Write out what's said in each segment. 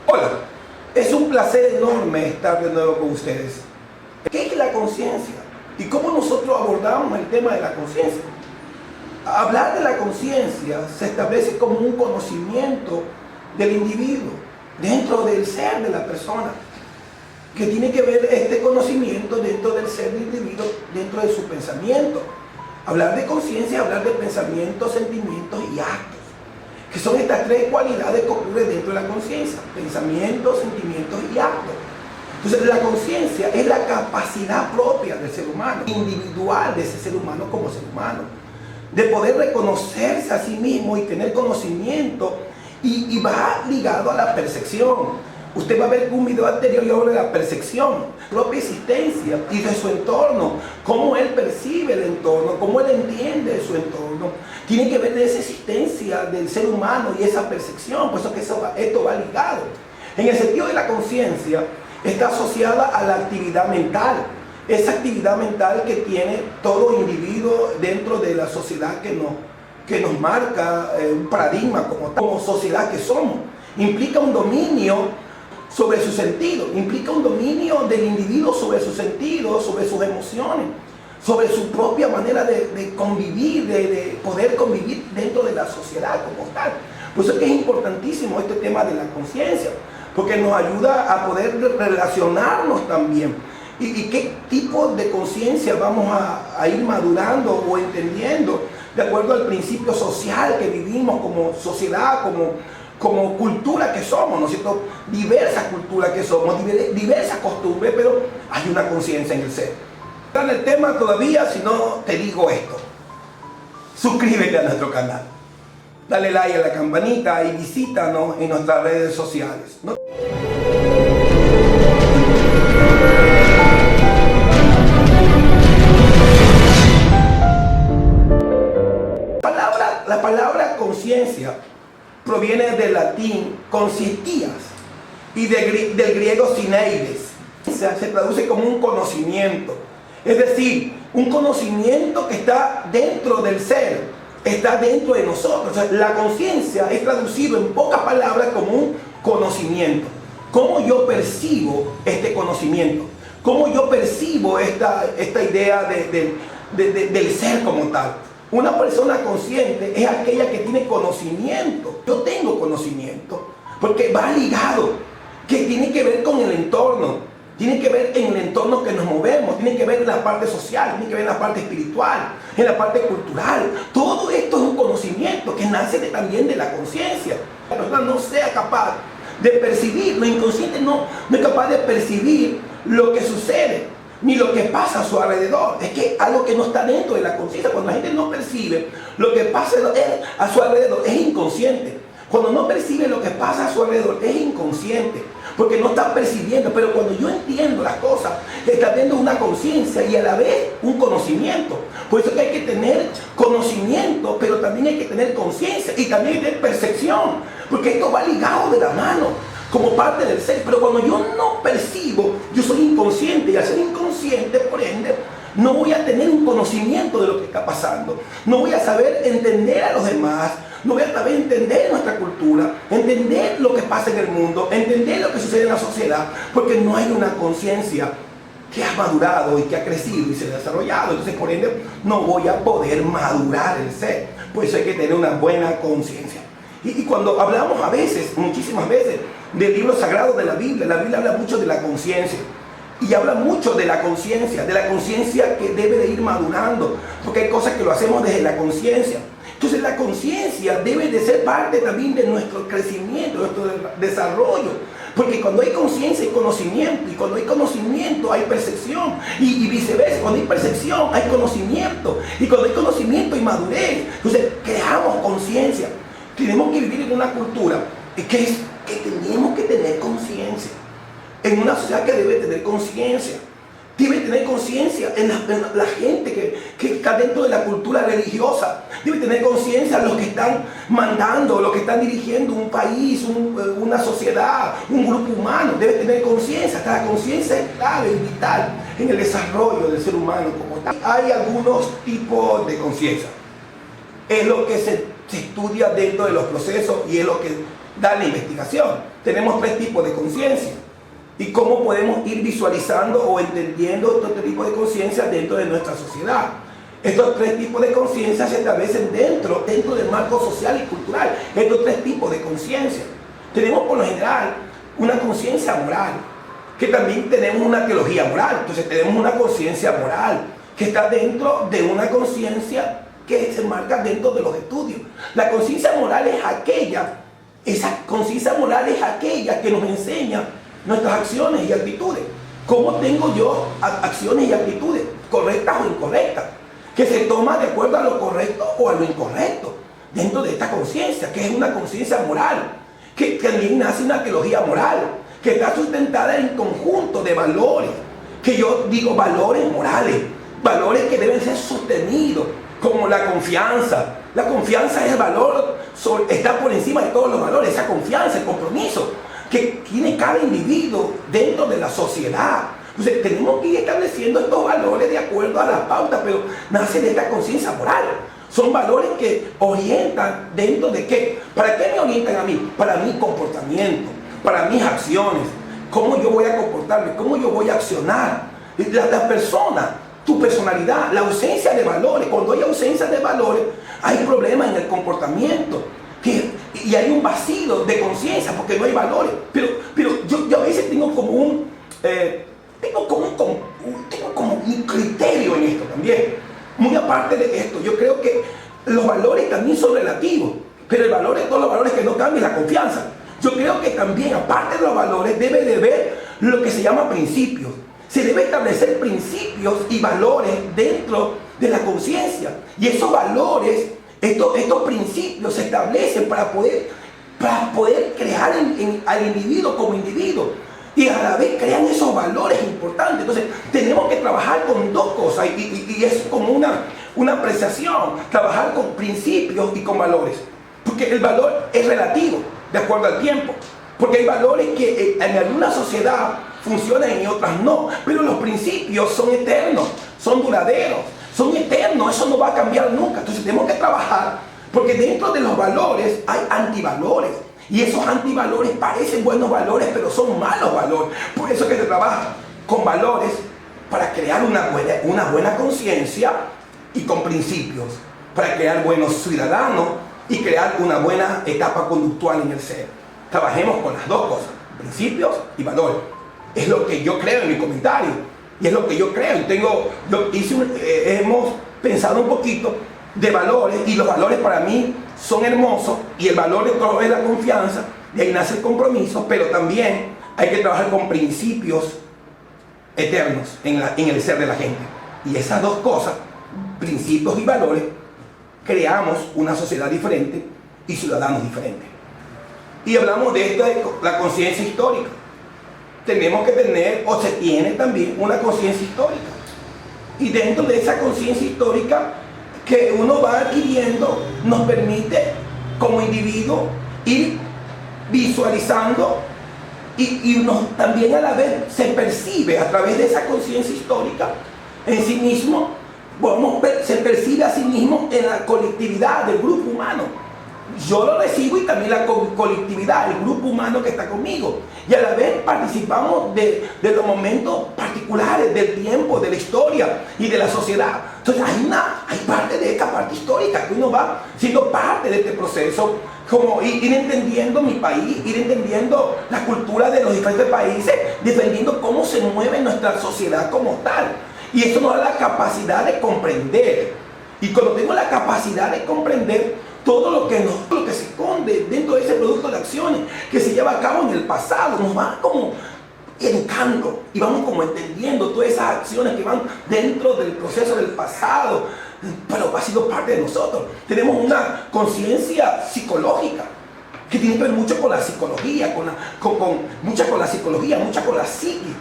Hola, es un placer enorme estar de nuevo con ustedes. ¿Qué es la conciencia? ¿Y cómo nosotros abordamos el tema de la conciencia? Hablar de la conciencia se establece como un conocimiento del individuo, dentro del ser de la persona, que tiene que ver este conocimiento dentro del ser del individuo, dentro de su pensamiento. Hablar de conciencia es hablar de pensamientos, sentimientos y actos, que son estas tres cualidades que ocurren dentro de la conciencia: pensamientos, sentimientos y actos. Entonces la conciencia es la capacidad propia del ser humano, individual de ese ser humano como ser humano, de poder reconocerse a sí mismo y tener conocimiento, y va ligado a la percepción. Usted va a ver un video anterior y habla de la percepción, propia existencia y de su entorno, cómo él percibe el entorno, cómo él entiende su entorno. Tiene que ver de esa existencia del ser humano y esa percepción, por eso que esto va ligado. En el sentido de la conciencia, está asociada a la actividad mental, esa actividad mental que tiene todo individuo dentro de la sociedad que nos marca un paradigma como sociedad que somos. Implica un dominio sobre su sentido, implica un dominio del individuo sobre sus sentidos, sobre sus emociones, sobre su propia manera de convivir, de poder convivir dentro de la sociedad como tal. Por eso es que es importantísimo este tema de la conciencia, porque nos ayuda a poder relacionarnos también. ¿Y qué tipo de conciencia vamos a ir madurando o entendiendo de acuerdo al principio social que vivimos como sociedad, como cultura que somos, ¿no es cierto? Diversas culturas que somos, diversas costumbres, pero hay una conciencia en el ser. No en el tema todavía, si no te digo esto: suscríbete a nuestro canal, dale like a la campanita y visítanos en nuestras redes sociales, ¿no? La palabra conciencia proviene del latín conscientias y del griego syneides. Se traduce como un conocimiento, es decir, un conocimiento que está dentro del ser, está dentro de nosotros. O sea, la conciencia es traducido en pocas palabras como un conocimiento. ¿Cómo yo percibo este conocimiento? ¿Cómo yo percibo esta idea del ser como tal? Una persona consciente es aquella que tiene conocimiento. Yo tengo conocimiento porque va ligado, que tiene que ver con el entorno, tiene que ver en el entorno que nos movemos, tiene que ver en la parte social, tiene que ver en la parte espiritual, en la parte cultural. Todo esto es un conocimiento que nace también de la conciencia. La persona no sea capaz de percibir, lo inconsciente no es capaz de percibir lo que sucede ni lo que pasa a su alrededor. Es que algo que no está dentro de la conciencia. Cuando la gente no percibe lo que pasa a su alrededor, es inconsciente. Cuando no percibe lo que pasa a su alrededor, es inconsciente, porque no está percibiendo. Pero cuando yo entiendo las cosas, está viendo una conciencia y a la vez un conocimiento. Por eso que hay que tener conocimiento, pero también hay que tener conciencia y también hay que tener percepción, porque esto va ligado de la mano como parte del ser. Pero cuando yo no percibo, yo soy inconsciente, y al ser inconsciente, por ende, no voy a tener un conocimiento de lo que está pasando, no voy a saber entender a los demás, no voy a saber entender nuestra cultura, entender lo que pasa en el mundo, entender lo que sucede en la sociedad, porque no hay una conciencia que ha madurado y que ha crecido y se ha desarrollado. Entonces, por ende, no voy a poder madurar el ser. Por eso hay que tener una buena conciencia. Y cuando hablamos a veces, muchísimas veces, del libro sagrado de la Biblia habla mucho de la conciencia. Y habla mucho de la conciencia que debe de ir madurando, porque hay cosas que lo hacemos desde la conciencia. Entonces la conciencia debe de ser parte también de nuestro crecimiento, de nuestro desarrollo. Porque cuando hay conciencia hay conocimiento, y cuando hay conocimiento hay percepción, y viceversa. Cuando hay percepción hay conocimiento, y cuando hay conocimiento hay madurez. Entonces creamos conciencia. Tenemos que vivir en una cultura que tenemos que tener conciencia, en una sociedad que debe tener conciencia. Debe tener conciencia en la gente que está dentro de la cultura religiosa. Debe tener conciencia los que están mandando, los que están dirigiendo un país, una sociedad, un grupo humano. Debe tener conciencia. Hasta la conciencia es clave y vital en el desarrollo del ser humano como tal. Hay algunos tipos de conciencia. Es lo que se estudia dentro de los procesos, y es lo que da la investigación. Tenemos 3 tipos de conciencia. Y cómo podemos ir visualizando o entendiendo estos tipos de conciencia dentro de nuestra sociedad. Estos 3 tipos de conciencia se establecen dentro del marco social y cultural. Estos 3 tipos de conciencia. Tenemos por lo general una conciencia moral, que también tenemos una teología moral. Entonces tenemos una conciencia moral que está dentro de una conciencia que se marca dentro de los estudios. La conciencia moral es aquella, esa conciencia moral es aquella que nos enseña nuestras acciones y actitudes. ¿Cómo tengo yo acciones y actitudes correctas o incorrectas? Que se toma de acuerdo a lo correcto o a lo incorrecto dentro de esta conciencia, que es una conciencia moral, que también nace una teología moral, que está sustentada en conjunto de valores, que yo digo valores morales, valores que deben ser sostenidos, como la confianza. La confianza es el valor, está por encima de todos los valores, esa confianza, el compromiso que tiene cada individuo dentro de la sociedad. Entonces tenemos que ir estableciendo estos valores de acuerdo a las pautas, pero nace de esta conciencia moral. Son valores que orientan dentro de qué. ¿Para qué me orientan a mí? Para mi comportamiento, para mis acciones, cómo yo voy a comportarme, cómo yo voy a accionar. La persona, tu personalidad, la ausencia de valores. Cuando hay ausencia de valores, hay problemas en el comportamiento. Y hay un vacío de conciencia porque no hay valores. Pero yo a veces tengo como un criterio en esto también. Muy aparte de esto, yo creo que los valores también son relativos. Pero el valor de todos los valores que no cambian es la confianza. Yo creo que también, aparte de los valores, debe de haber lo que se llama principios. Se debe establecer principios y valores dentro de la conciencia. Y esos valores, estos principios se establecen para poder crear al individuo como individuo. Y a la vez crean esos valores importantes. Entonces tenemos que trabajar con 2 cosas. Y es como una apreciación. Trabajar con principios y con valores. Porque el valor es relativo, de acuerdo al tiempo. Porque hay valores que en alguna sociedad funcionan y en otras no. Pero los principios son eternos, son duraderos, son eternos. Eso no va a cambiar nunca. Entonces tenemos que trabajar, porque dentro de los valores hay antivalores. Y esos antivalores parecen buenos valores, pero son malos valores. Por eso es que se trabaja con valores para crear una buena conciencia y con principios. Para crear buenos ciudadanos y crear una buena etapa conductual en el ser. Trabajemos con las 2 cosas, principios y valores. Es lo que yo creo en mi comentario. Y es lo que yo creo. Hemos pensado un poquito de valores, y los valores para mí son hermosos, y el valor de todo es la confianza, de ahí nace el compromiso, pero también hay que trabajar con principios eternos en el ser de la gente. Y esas 2 cosas, principios y valores, creamos una sociedad diferente y ciudadanos diferentes. Y hablamos de esto, de la conciencia histórica. Tenemos que tener, o se tiene también, una conciencia histórica. Y dentro de esa conciencia histórica que uno va adquiriendo, nos permite como individuo ir visualizando y también a la vez se percibe a través de esa conciencia histórica en sí mismo, se percibe a sí mismo en la colectividad del grupo humano. Yo lo recibo y también la colectividad, el grupo humano que está conmigo. Y a la vez participamos de los momentos particulares del tiempo, de la historia y de la sociedad. Entonces hay parte de esta parte histórica que uno va siendo parte de este proceso, como ir entendiendo mi país, ir entendiendo la cultura de los diferentes países, defendiendo cómo se mueve nuestra sociedad como tal. Y eso nos da la capacidad de comprender. Y cuando tengo la capacidad de comprender todo lo que se esconde dentro de ese producto de acciones que se lleva a cabo en el pasado, nos va como educando y vamos como entendiendo todas esas acciones que van dentro del proceso del pasado, pero ha sido parte de nosotros. Tenemos una conciencia psicológica que tiene que ver mucho con la psicología, mucha con la psicología, mucha con la psique,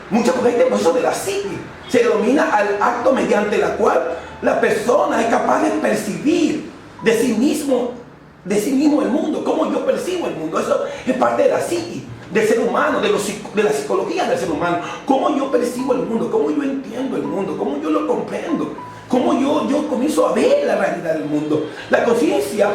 mucha con este proceso de la psique. Se denomina al acto mediante la cual la persona es capaz de percibir de sí mismo el mundo, cómo yo percibo el mundo. Eso es parte de la psique del ser humano, de la psicología del ser humano. Cómo yo percibo el mundo, cómo yo entiendo el mundo, cómo yo lo comprendo, cómo yo comienzo a ver la realidad del mundo. La conciencia,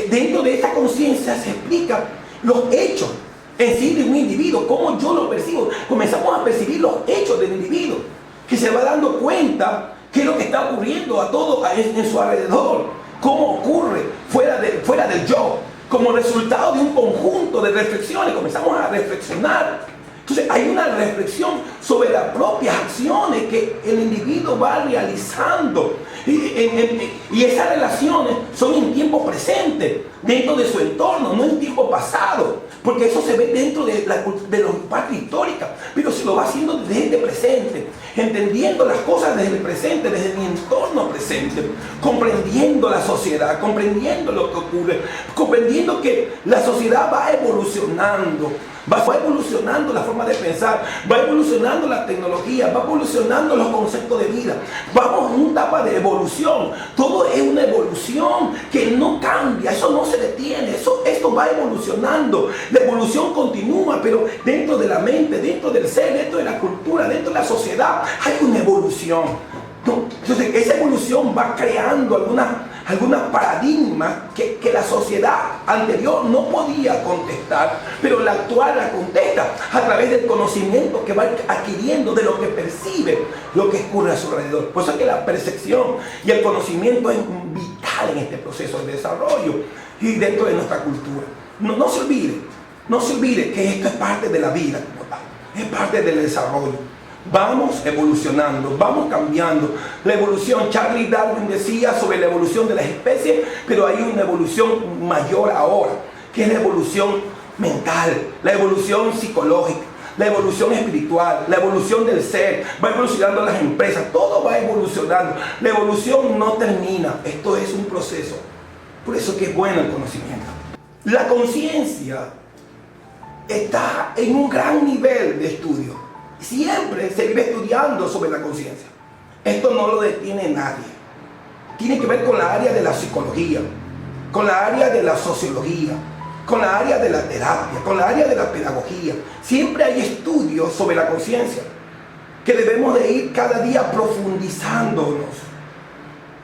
dentro de esta conciencia se explica los hechos en sí de un individuo, cómo yo lo percibo. Comenzamos a percibir los hechos del individuo, que se va dando cuenta qué es lo que está ocurriendo a todo en su alrededor, cómo ocurre fuera del yo, como resultado de un conjunto de reflexiones. Comenzamos a reflexionar. Entonces hay una reflexión sobre las propias acciones que el individuo va realizando. Y esas relaciones son en tiempo presente, dentro de su entorno, no en tiempo pasado. Porque eso se ve dentro de la parte histórica, pero se lo va haciendo desde el presente, entendiendo las cosas desde el presente, desde mi entorno presente, comprendiendo la sociedad, comprendiendo lo que ocurre, comprendiendo que la sociedad va evolucionando. Va evolucionando la forma de pensar, va evolucionando la tecnología, va evolucionando los conceptos de vida. Vamos en una etapa de evolución. Todo es una evolución que no cambia, eso no se detiene, esto va evolucionando. La evolución continúa, pero dentro de la mente, dentro del ser, dentro de la cultura, dentro de la sociedad, hay una evolución. Entonces, esa evolución va creando algunos paradigmas que la sociedad anterior no podía contestar, pero la actual la contesta a través del conocimiento que va adquiriendo de lo que percibe, lo que ocurre a su alrededor. Por eso es que la percepción y el conocimiento es vital en este proceso de desarrollo y dentro de nuestra cultura. No se olvide que esto es parte de la vida como tal, es parte del desarrollo. Vamos evolucionando, vamos cambiando. La evolución, Charles Darwin decía sobre la evolución de las especies, pero hay una evolución mayor ahora, que es la evolución mental, la evolución psicológica, la evolución espiritual, la evolución del ser. Va evolucionando las empresas, todo va evolucionando. La evolución no termina, esto es un proceso. Por eso que es bueno el conocimiento. La conciencia está en un gran nivel de estudio. Siempre se vive estudiando sobre la conciencia. Esto no lo detiene nadie. Tiene que ver con la área de la psicología, con la área de la sociología, con la área de la terapia, con la área de la pedagogía. Siempre hay estudios sobre la conciencia que debemos de ir cada día profundizándonos.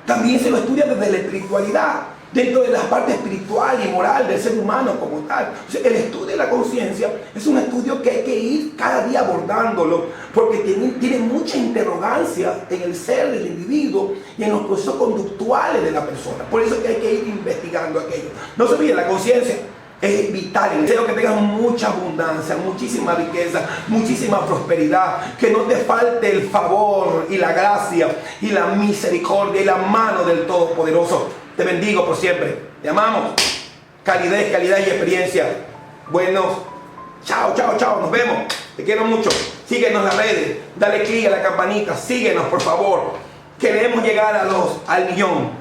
También se lo estudia desde la espiritualidad, dentro de la parte espiritual y moral del ser humano como tal. O sea, el estudio de la conciencia es un estudio que hay que ir cada día abordándolo, porque tiene mucha interrogancia en el ser del individuo y en los procesos conductuales de la persona. Por eso es que hay que ir investigando aquello. No se olvide, la conciencia es vital. Deseo que tengas mucha abundancia, muchísima riqueza, muchísima prosperidad, que no te falte el favor y la gracia y la misericordia y la mano del Todopoderoso. Te bendigo por siempre. Te amamos. Calidez y experiencia. Bueno, chao. Nos vemos. Te quiero mucho. Síguenos en las redes. Dale click a la campanita. Síguenos, por favor. Queremos llegar al millón.